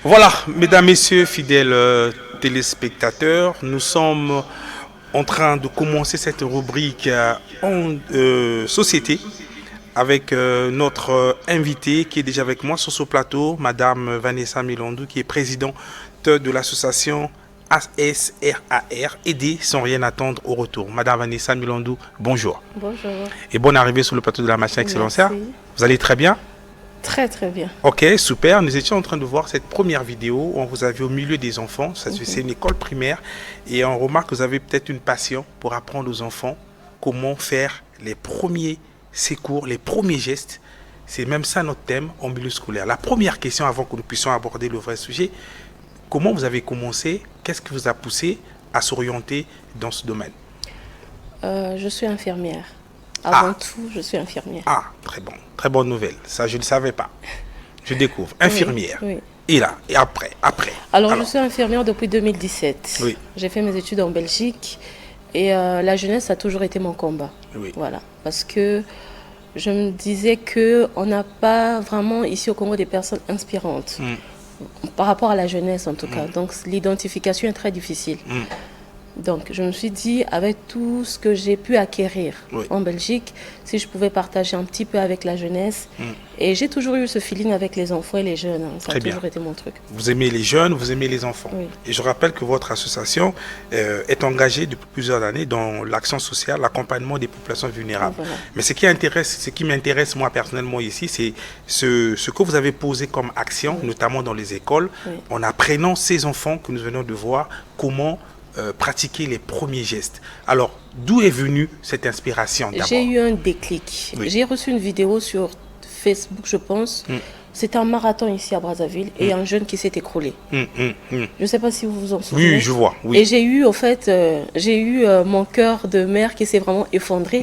Voilà, mesdames, messieurs, fidèles téléspectateurs, nous sommes en train de commencer cette rubrique en société avec notre invité qui est déjà avec moi sur ce plateau, Madame Vanessa Milondou, qui est présidente de l'association ASRAR, aider sans rien attendre au retour. Madame Vanessa Milondou, bonjour. Bonjour. Et bonne arrivée sur le plateau de la machine Excellence. Vous allez très bien? Très très bien. Ok, super. Nous étions en train de voir cette première vidéo où on vous avait au milieu des enfants. C'est une école primaire. Et on remarque que vous avez peut-être une passion pour apprendre aux enfants comment faire les premiers secours, les premiers gestes. C'est même ça notre thème en milieu scolaire. La première question avant que nous puissions aborder le vrai sujet, comment vous avez commencé? Qu'est-ce qui vous a poussé à s'orienter dans ce domaine? Je suis infirmière. Avant tout, je suis infirmière. Ah, très bon. Très bonne nouvelle. Ça, je ne savais pas. Je découvre. Infirmière. Oui, oui. Et là, et après. Alors, je suis infirmière depuis 2017. Oui. J'ai fait mes études en Belgique et la jeunesse a toujours été mon combat. Oui. Voilà. Parce que je me disais qu'on n'a pas vraiment ici au Congo des personnes inspirantes. Par rapport à la jeunesse en tout cas. Donc, l'identification est très difficile. Donc, je me suis dit, avec tout ce que j'ai pu acquérir en Belgique, si je pouvais partager un petit peu avec la jeunesse. Et j'ai toujours eu ce feeling avec les enfants et les jeunes. Ça a toujours été mon truc. Vous aimez les jeunes, vous aimez les enfants. Oui. Et je rappelle que votre association est engagée depuis plusieurs années dans l'action sociale, l'accompagnement des populations vulnérables. Voilà. Mais ce qui m'intéresse moi personnellement ici, c'est ce que vous avez posé comme action, notamment dans les écoles, en apprenant ces enfants que nous venons de voir comment pratiquer les premiers gestes. Alors, d'où est venue cette inspiration d'abord? J'ai eu un déclic. Oui. J'ai reçu une vidéo sur Facebook, je pense. C'était un marathon ici à Brazzaville et un jeune qui s'est écroulé. Je ne sais pas si vous vous en souvenez. Oui, je vois. Oui. Et j'ai eu, au fait, mon cœur de mère qui s'est vraiment effondré.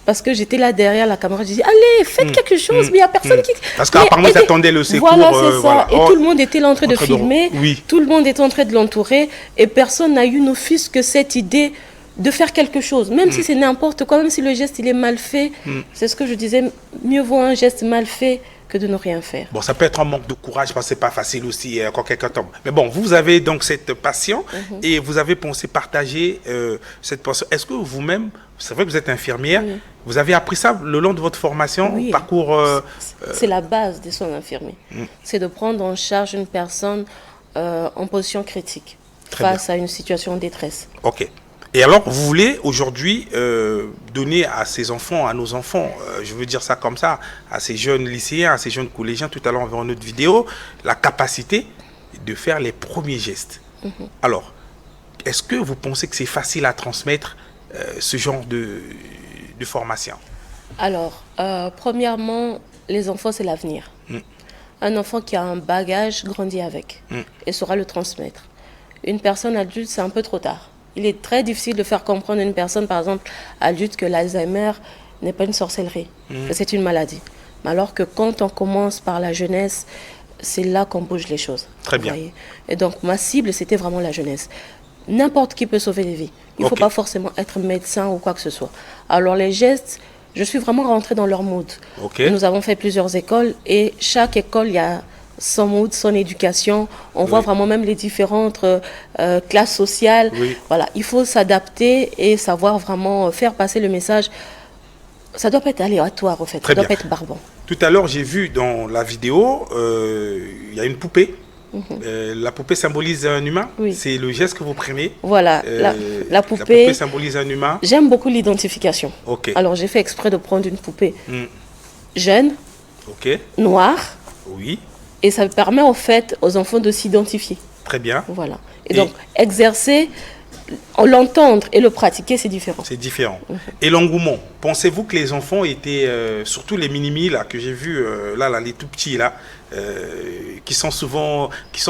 Parce que j'étais là derrière la caméra, je disais, allez, faites quelque chose, mais il n'y a personne qui... Parce qu'apparemment, ils attendaient le secours. Voilà, c'est ça. Voilà. Et tout le monde était là en train de filmer, Oui. tout le monde était en train de l'entourer, et personne n'a eu ne fût-ce que cette idée de faire quelque chose. Même si c'est n'importe quoi, même si le geste il est mal fait, c'est ce que je disais, mieux vaut un geste mal fait que de ne rien faire. Bon, ça peut être un manque de courage parce que c'est pas facile aussi quand quelqu'un tombe. Mais bon, vous avez donc cette passion et vous avez pensé partager cette passion. Est-ce que vous-même, c'est vrai que vous êtes infirmière, vous avez appris ça le long de votre formation, parcours C'est la base des soins infirmiers. C'est de prendre en charge une personne en position critique face à une situation de détresse. Ok. Et alors, vous voulez aujourd'hui donner à ces enfants, à nos enfants, je veux dire ça comme ça, à ces jeunes lycéens, à ces jeunes collégiens, tout à l'heure on verra notre vidéo, la capacité de faire les premiers gestes. Alors, est-ce que vous pensez que c'est facile à transmettre ce genre de formation? Alors, premièrement, les enfants, c'est l'avenir. Un enfant qui a un bagage grandit avec et saura le transmettre. Une personne adulte, c'est un peu trop tard. Il est très difficile de faire comprendre à une personne, par exemple, adulte, que l'Alzheimer n'est pas une sorcellerie, que c'est une maladie. Mais alors que quand on commence par la jeunesse, c'est là qu'on bouge les choses. Très bien. Voyez. Et donc, ma cible, c'était vraiment la jeunesse. N'importe qui peut sauver des vies. Il ne faut pas forcément être médecin ou quoi que ce soit. Alors, les gestes, je suis vraiment rentrée dans leur mood. Nous avons fait plusieurs écoles et chaque école, il y a son mood, son éducation. On voit vraiment même les différentes classes sociales. Voilà, il faut s'adapter et savoir vraiment faire passer le message. Ça doit pas être aléatoire, en fait. Ça doit pas être barbant. Tout à l'heure, j'ai vu dans la vidéo, il y a une poupée. La poupée symbolise un humain. C'est le geste que vous prenez. Voilà, la poupée symbolise un humain. J'aime beaucoup l'identification. Alors, j'ai fait exprès de prendre une poupée jeune, noire. Oui. Et ça permet en fait aux enfants de s'identifier. Très bien. Voilà. Et donc, exercer, l'entendre et le pratiquer, c'est différent. C'est différent. Et l'engouement, pensez-vous que les enfants étaient, surtout les mini-mi là, que j'ai vus, là, les tout petits là, qui sont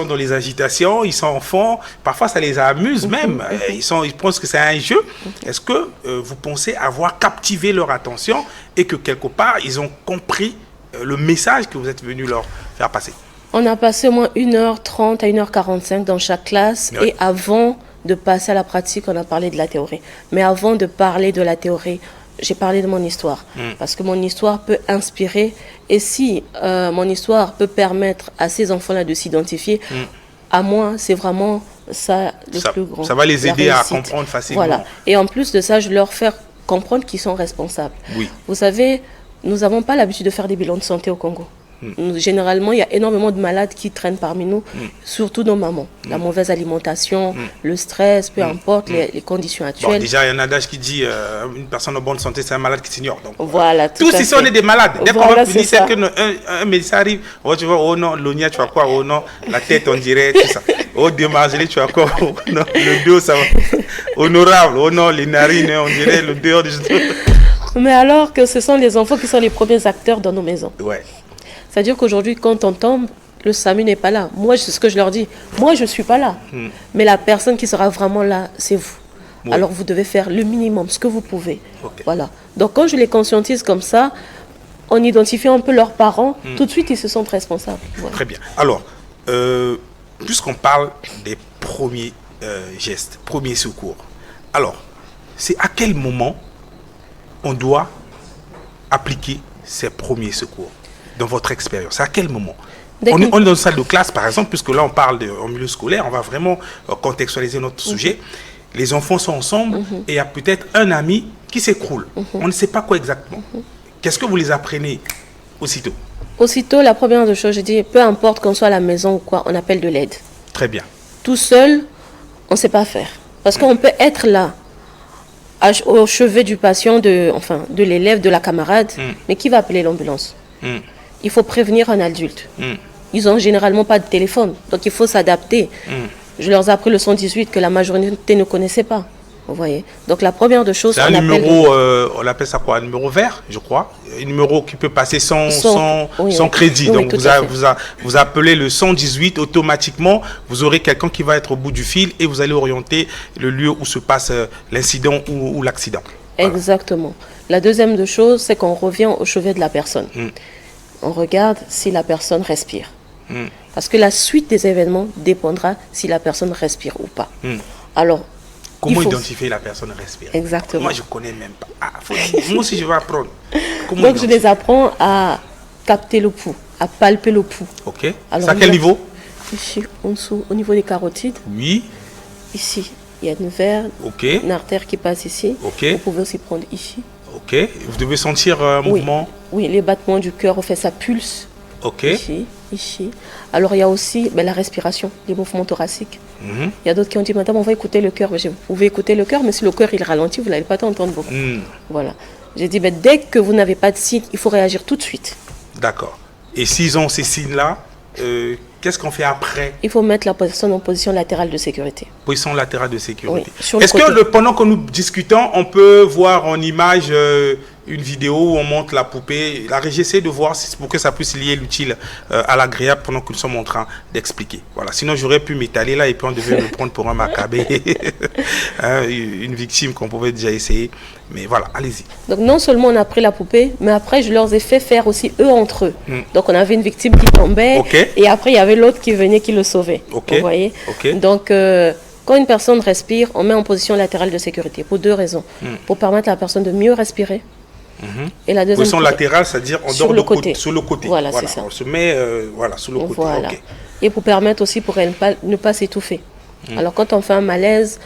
dans les agitations, ils sont enfants, parfois ça les amuse même, ils pensent que c'est un jeu. Est-ce que vous pensez avoir captivé leur attention et que quelque part, ils ont compris le message que vous êtes venu leur faire passer? On a passé au moins 1h30 à 1h45 dans chaque classe. Et avant de passer à la pratique, on a parlé de la théorie. Mais avant de parler de la théorie, j'ai parlé de mon histoire. Parce que mon histoire peut inspirer. Et si mon histoire peut permettre à ces enfants-là de s'identifier, à moi, c'est vraiment ça le plus grand. Ça va les aider à comprendre facilement. Voilà. Et en plus de ça, je leur fais comprendre qu'ils sont responsables. Oui. Vous savez, nous n'avons pas l'habitude de faire des bilans de santé au Congo. Généralement, il y a énormément de malades qui traînent parmi nous, surtout nos mamans. La mauvaise alimentation, le stress, peu importe les conditions actuelles. Bon, déjà, il y a un adage qui dit une personne en bonne santé, c'est un malade qui s'ignore. Donc, voilà, tous ici, on est des malades. Dès qu'on va finir, c'est qu'un médecin arrive. Oh, tu vois, oh non, l'onia, tu vois quoi? Oh non, la tête, on dirait, tout ça. Oh, démargelé, tu vois quoi? Oh non, le dos, ça va. Honorable. Oh non, les narines, on dirait le dehors du... Mais alors que ce sont les enfants qui sont les premiers acteurs dans nos maisons. Ouais. C'est-à-dire qu'aujourd'hui, quand on tombe, le SAMU n'est pas là. Moi, c'est ce que je leur dis. Moi, je ne suis pas là. Mais la personne qui sera vraiment là, c'est vous. Oui. Alors, vous devez faire le minimum, ce que vous pouvez. Okay. Voilà. Donc, quand je les conscientise comme ça, en identifiant un peu leurs parents, tout de suite, ils se sentent responsables. Voilà. Très bien. Alors, puisqu'on parle des premiers gestes, premiers secours, alors, c'est à quel moment on doit appliquer ces premiers secours? Dans votre expérience, à quel moment? On est dans une salle de classe, par exemple, puisque là, on parle en milieu scolaire, on va vraiment contextualiser notre sujet. Les enfants sont ensemble et il y a peut-être un ami qui s'écroule. On ne sait pas quoi exactement. Qu'est-ce que vous les apprenez aussitôt? Aussitôt, la première des choses, je dis, peu importe qu'on soit à la maison ou quoi, on appelle de l'aide. Très bien. Tout seul, on ne sait pas faire. Parce qu'on peut être là, au chevet du patient, de l'élève, de la camarade, mais qui va appeler l'ambulance? Il faut prévenir un adulte. Ils n'ont généralement pas de téléphone, donc il faut s'adapter. Je leur ai appris le 118 que la majorité ne connaissait pas. Vous voyez. Donc la première des choses, c'est un numéro, on appelle ça quoi? Un numéro vert, je crois. Un numéro qui peut passer sans crédit. Oui, donc vous appelez le 118 automatiquement. Vous aurez quelqu'un qui va être au bout du fil et vous allez orienter le lieu où se passe l'incident ou l'accident. Voilà. Exactement. La deuxième des choses, c'est qu'on revient au chevet de la personne. On regarde si la personne respire. Parce que la suite des événements dépendra si la personne respire ou pas. Alors, comment identifier la personne respire? Exactement. Moi, je ne connais même pas. Moi aussi, je vais apprendre. Donc, je les apprends à capter le pouls, à palper le pouls. Ok. Alors, à quel niveau? Ici, en dessous, au niveau des carotides. Oui. Ici, il y a une veine, une artère qui passe ici. Vous pouvez aussi prendre ici. Ok. Vous devez sentir un mouvement? Oui, les battements du cœur, on fait ça pulse. Ok. Ici. Alors, il y a aussi la respiration, les mouvements thoraciques. Il y a d'autres qui ont dit, madame, on va écouter le cœur. Vous pouvez écouter le cœur, mais si le cœur il ralentit, vous n'allez pas t'entendre beaucoup. Voilà. J'ai dit, dès que vous n'avez pas de signe, il faut réagir tout de suite. D'accord. Et s'ils ont ces signes-là, qu'est-ce qu'on fait après? Il faut mettre la personne en position latérale de sécurité. Position latérale de sécurité. Oui, est-ce que pendant que nous discutons, on peut voir en image une vidéo où on monte la poupée? La régie essaie de voir pour que ça puisse lier l'utile à l'agréable pendant que nous sommes en train d'expliquer. Voilà. Sinon, j'aurais pu m'étaler là et puis on devait me prendre pour un macabé, une victime qu'on pouvait déjà essayer. Mais voilà, allez-y. Donc non seulement on a pris la poupée, mais après je leur ai fait faire aussi eux entre eux. Donc on avait une victime qui tombait et après il y avait l'autre qui venait qui le sauvait. Vous voyez. Donc quand une personne respire, on met en position latérale de sécurité pour deux raisons. Pour permettre à la personne de mieux respirer. Et la deuxième position latérale, c'est-à-dire on dort sur le côté. Voilà, c'est ça. On se met sous le côté. Voilà. Et pour permettre aussi pour elle ne pas s'étouffer. Alors quand on fait un malaise,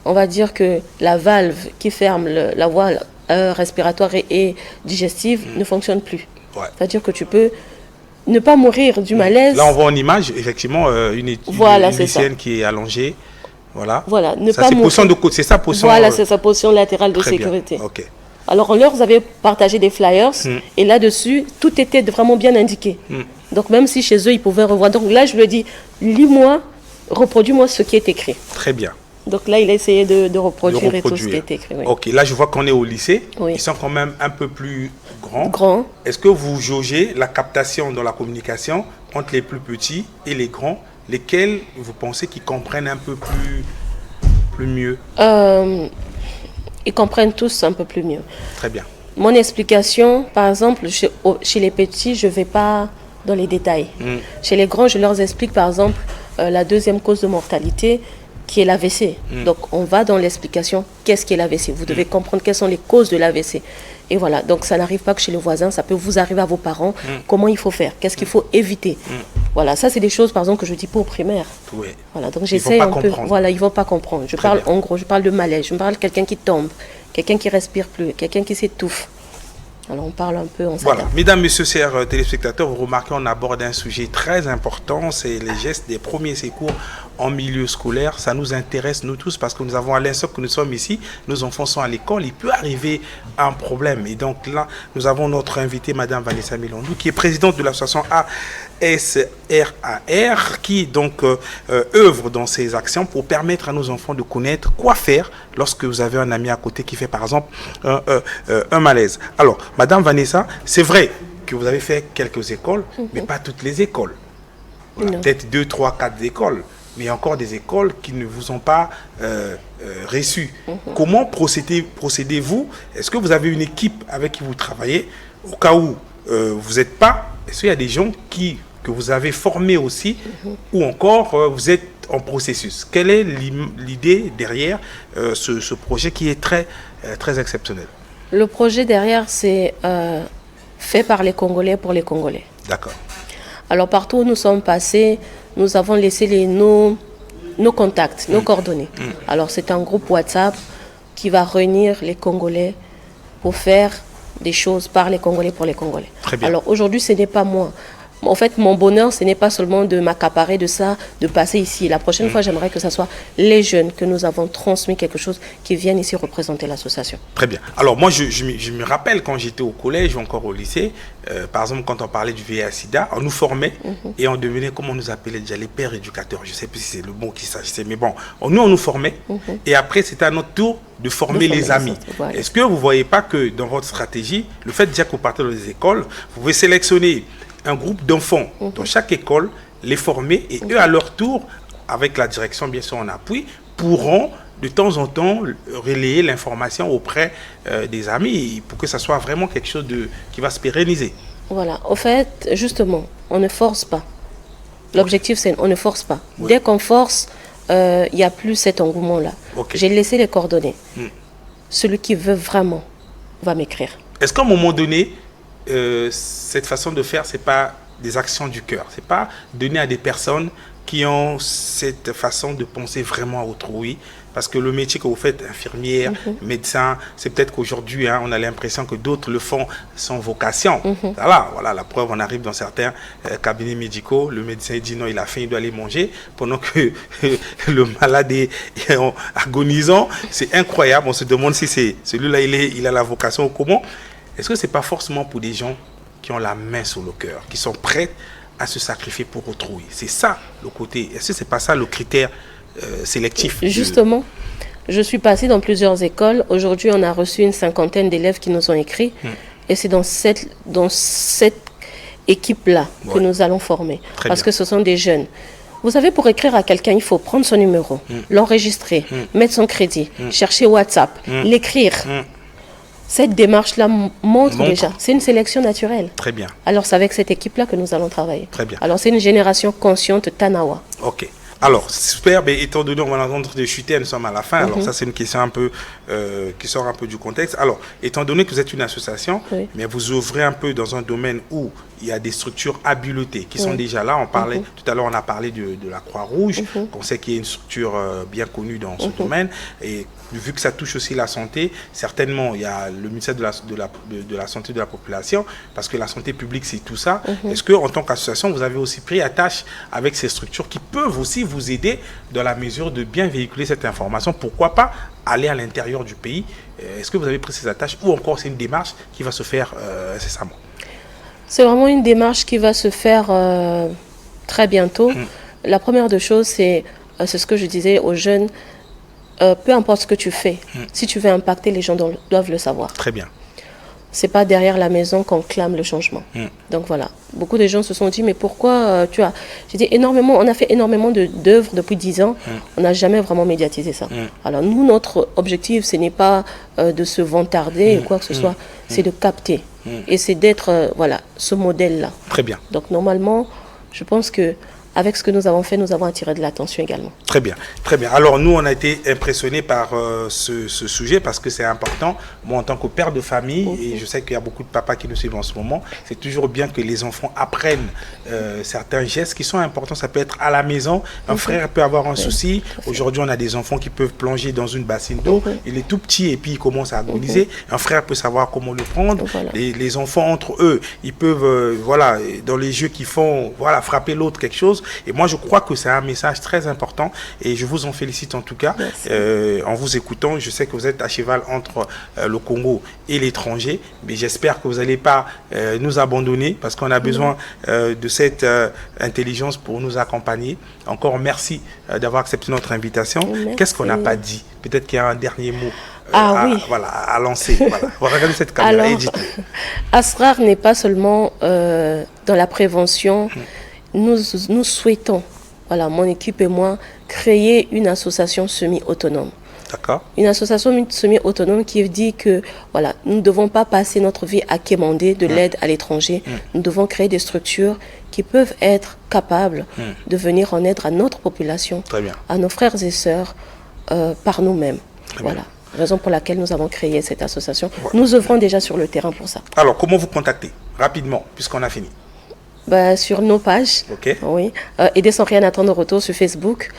on va dire que la valve qui ferme la voie respiratoire et digestive ne fonctionne plus. C'est-à-dire que tu peux ne pas mourir du malaise. Là, on voit en image, effectivement, une lycéenne qui est allongée. Voilà. Ne pas mourir. C'est ça, position. Voilà, c'est sa position latérale de sécurité. Alors, on leur avait partagé des flyers et là-dessus, tout était vraiment bien indiqué. Donc, même si chez eux, ils pouvaient revoir. Donc là, je lui ai dit, lis-moi, reproduis-moi ce qui est écrit. Très bien. Donc là, il a essayé de reproduire tout ce qui est écrit. Ok, là, je vois qu'on est au lycée. Ils sont quand même un peu plus grands. Est-ce que vous jaugez la captation dans la communication entre les plus petits et les grands? Lesquels vous pensez qu'ils comprennent un peu plus mieux? Ils comprennent tous un peu plus mieux. Très bien. Mon explication, par exemple, chez les petits, je ne vais pas dans les détails. Chez les grands, je leur explique, par exemple, la deuxième cause de mortalité, qui est l'AVC. Donc, on va dans l'explication, qu'est-ce qu'est l'AVC. Vous devez comprendre quelles sont les causes de l'AVC. Et voilà, donc ça n'arrive pas que chez le voisin, ça peut vous arriver à vos parents. Comment il faut faire, qu'est-ce qu'il faut éviter. Voilà, ça c'est des choses, par exemple, que je dis pas aux primaires. Oui. Voilà, donc j'essaie un peu. Voilà, ils vont pas comprendre. Je parle en gros, je parle de malaise, je parle de quelqu'un qui tombe, quelqu'un qui respire plus, quelqu'un qui s'étouffe. Alors on parle un peu, on s'adapte. Voilà, mesdames, messieurs, chers téléspectateurs, vous remarquez, on aborde un sujet très important, c'est les gestes des premiers secours en milieu scolaire. Ça nous intéresse, nous tous, parce que nous avons à l'instant que nous sommes ici, nos enfants sont à l'école, il peut arriver un problème. Et donc là, nous avons notre invitée, Madame Vanessa Milondou, qui est présidente de l'association ASRAR, qui donc œuvre dans ces actions pour permettre à nos enfants de connaître quoi faire lorsque vous avez un ami à côté qui fait par exemple un malaise. Alors, Madame Vanessa, c'est vrai que vous avez fait quelques écoles, mais pas toutes les écoles. Voilà, peut-être 2, 3, 4 écoles, mais il y a encore des écoles qui ne vous ont pas reçues. Comment procédez-vous? Est-ce que vous avez une équipe avec qui vous travaillez? Au cas où vous n'êtes pas, est-ce qu'il y a des gens que vous avez formés aussi, ou encore vous êtes en processus? Quelle est l'idée derrière ce projet qui est très exceptionnel? Le projet derrière, c'est fait par les Congolais pour les Congolais. D'accord. Alors partout où nous sommes passés, nous avons laissé nos contacts, nos coordonnées. Alors c'est un groupe WhatsApp qui va réunir les Congolais pour faire des choses par les Congolais pour les Congolais. Très bien. Alors aujourd'hui, ce n'est pas moi. En fait, mon bonheur, ce n'est pas seulement de m'accaparer de ça, de passer ici. La prochaine fois, j'aimerais que ce soit les jeunes que nous avons transmis quelque chose qui viennent ici représenter l'association. Très bien. Alors moi, je me rappelle quand j'étais au collège ou encore au lycée, par exemple, quand on parlait du VIH-Sida, on nous formait et on devenait, comme on nous appelait déjà, les pères éducateurs. Je ne sais plus si c'est le mot qui s'agissait, mais bon, nous, on nous formait et après, c'était à notre tour de former les amis. Voilà. Est-ce que vous ne voyez pas que dans votre stratégie, le fait déjà que vous partez dans les écoles, vous pouvez sélectionner un groupe d'enfants dans chaque école, les former et eux à leur tour, avec la direction bien sûr en appui, pourront de temps en temps relayer l'information auprès des amis pour que ça soit vraiment quelque chose qui va se pérenniser. Voilà, au fait, justement, on ne force pas. L'objectif c'est on ne force pas. Dès qu'on force, il n'y a plus cet engouement-là. J'ai laissé les coordonnées. Celui qui veut vraiment va m'écrire. Est-ce qu'à un moment donné, cette façon de faire, c'est pas des actions du cœur, c'est pas donner à des personnes qui ont cette façon de penser vraiment à autrui, parce que le métier que vous faites, infirmière, médecin, c'est peut-être qu'aujourd'hui, on a l'impression que d'autres le font sans vocation. Voilà, la preuve, on arrive dans certains cabinets médicaux, le médecin dit non, il a faim, il doit aller manger, pendant que le malade est agonisant. C'est incroyable, on se demande si c'est celui-là, il a la vocation ou comment. Est-ce que ce n'est pas forcément pour des gens qui ont la main sur le cœur, qui sont prêts à se sacrifier pour autrui? C'est ça le côté. Est-ce que ce n'est pas ça le critère sélectif? Justement, je suis passée dans plusieurs écoles. Aujourd'hui, on a reçu une 50aine d'élèves qui nous ont écrit. Et c'est dans cette équipe-là que nous allons former. Parce que ce sont des jeunes. Vous savez, pour écrire à quelqu'un, il faut prendre son numéro, l'enregistrer, mettre son crédit, chercher WhatsApp, l'écrire. Cette démarche-là montre déjà, c'est une sélection naturelle. Très bien. Alors c'est avec cette équipe-là que nous allons travailler. Très bien. Alors c'est une génération consciente Tanawa. Ok. Alors, super, mais étant donné, on va entendre de chuter, nous sommes à la fin. Alors ça, c'est une question un peu qui sort un peu du contexte. Alors, étant donné que vous êtes une association, mais vous ouvrez un peu dans un domaine où il y a des structures habilitées qui sont déjà là. On parlait, tout à l'heure, on a parlé de la Croix-Rouge, qu'on sait qu'il y a une structure bien connue dans ce domaine. Et vu que ça touche aussi la santé, certainement, il y a le ministère de la Santé de la population, parce que la santé publique, c'est tout ça. Est-ce qu'en tant qu'association, vous avez aussi pris attache avec ces structures qui peuvent aussi vous aider dans la mesure de bien véhiculer cette information? Pourquoi pas aller à l'intérieur du pays? Est-ce que vous avez pris ces attaches ou encore c'est une démarche qui va se faire incessamment? C'est vraiment une démarche qui va se faire très bientôt. La première des choses, c'est ce que je disais aux jeunes, peu importe ce que tu fais, si tu veux impacter, les gens doivent le savoir. Très bien. C'est pas derrière la maison qu'on clame le changement. Donc voilà, beaucoup de gens se sont dit, mais pourquoi tu as... J'ai dit énormément, on a fait énormément d'œuvres depuis 10 ans, on n'a jamais vraiment médiatisé ça. Alors nous, notre objectif, ce n'est pas de se vantarder ou quoi que ce soit, c'est de capter. Et c'est d'être, voilà, ce modèle-là. Très bien. Donc normalement, je pense que avec ce que nous avons fait, nous avons attiré de l'attention également. Très bien, très bien. Alors nous, on a été impressionnés par ce sujet parce que c'est important. Moi, en tant que père de famille, et je sais qu'il y a beaucoup de papas qui nous suivent en ce moment, c'est toujours bien que les enfants apprennent certains gestes qui sont importants. Ça peut être à la maison. Un frère peut avoir un souci. Aujourd'hui, on a des enfants qui peuvent plonger dans une bassine d'eau. Il est tout petit et puis il commence à agoniser. Un frère peut savoir comment le prendre. Les enfants entre eux, ils peuvent, voilà, dans les jeux qu'ils font, voilà, frapper l'autre quelque chose. Et moi, je crois que c'est un message très important et je vous en félicite en tout cas. En vous écoutant, je sais que vous êtes à cheval entre le Congo et l'étranger, mais j'espère que vous n'allez pas nous abandonner parce qu'on a besoin de cette intelligence pour nous accompagner. Encore merci d'avoir accepté notre invitation. Qu'est-ce qu'on n'a pas dit? Peut-être qu'il y a un dernier mot à lancer. Voilà. Regardez cette caméra et dites-le. Asrar n'est pas seulement dans la prévention. Nous souhaitons, voilà, mon équipe et moi, créer une association semi-autonome. D'accord. Une association semi-autonome qui dit que voilà, nous ne devons pas passer notre vie à quémander de l'aide à l'étranger. Nous devons créer des structures qui peuvent être capables de venir en aide à notre population, à nos frères et sœurs, par nous-mêmes. Voilà. Raison pour laquelle nous avons créé cette association. Nous œuvrons déjà sur le terrain pour ça. Alors, comment vous contacter? Rapidement, puisqu'on a fini. Sur nos pages, oui. Aider sans rien attendre de retour sur Facebook,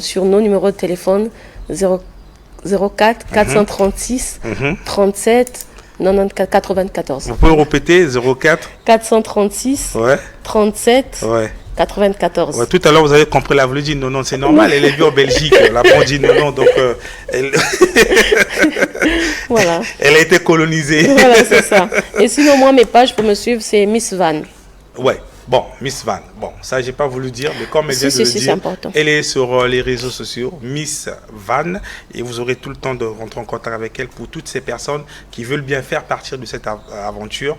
sur nos numéros de téléphone 04 436 37 94 94. Vous pouvez répéter 04 436 37 94. Ouais, tout à l'heure, vous avez compris, la voulu dire non, c'est normal, elle est venue en Belgique, la bon dit non, donc elle... voilà. Elle a été colonisée. Voilà, c'est ça. Et sinon, moi, mes pages pour me suivre, c'est Miss Van. Ouais, bon, Miss Van. Bon, ça, j'ai pas voulu dire, mais comme elle vient de le dire, elle est sur les réseaux sociaux, Miss Van, et vous aurez tout le temps de rentrer en contact avec elle pour toutes ces personnes qui veulent bien faire partir de cette aventure,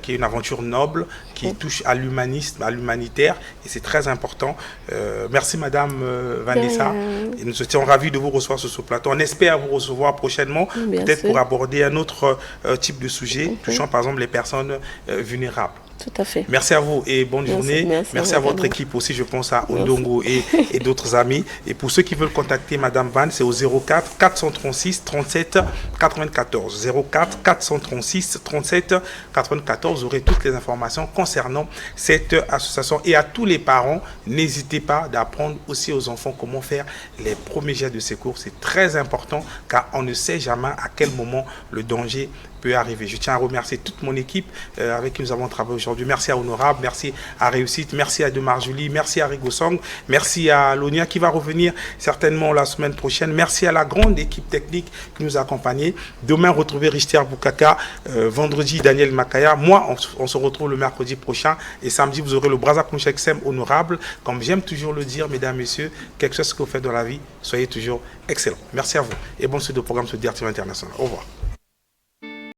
qui est une aventure noble, qui touche à l'humanisme, à l'humanitaire, et c'est très important. Merci, Madame Vanessa. Et nous étions ravis de vous recevoir sur ce plateau. On espère vous recevoir prochainement, peut-être pour aborder un autre type de sujet, touchant par exemple les personnes vulnérables. Tout à fait. Merci à vous et bonne journée. Merci à votre équipe aussi, je pense à Ondongo et d'autres amis. Et pour ceux qui veulent contacter Madame Van, c'est au 04 436 37 94. 04 436 37 94. Vous aurez toutes les informations concernant cette association. Et à tous les parents, n'hésitez pas d'apprendre aussi aux enfants comment faire les premiers gestes de secours. C'est très important car on ne sait jamais à quel moment le danger peut arriver. Je tiens à remercier toute mon équipe avec qui nous avons travaillé aujourd'hui. Merci à Honorable, merci à Réussite, merci à Demar Julie, merci à Rigo Song, merci à Lonia qui va revenir certainement la semaine prochaine. Merci à la grande équipe technique qui nous a accompagnés. Demain, retrouvez Richter Boukaka, vendredi Daniel Makaya. Moi, on se retrouve le mercredi prochain et samedi, vous aurez le Braza Koncheksem Honorable. Comme j'aime toujours le dire, mesdames, messieurs, quelque chose que vous faites dans la vie, soyez toujours excellents. Merci à vous et bonne suite de programme sur DRTV International. Au revoir.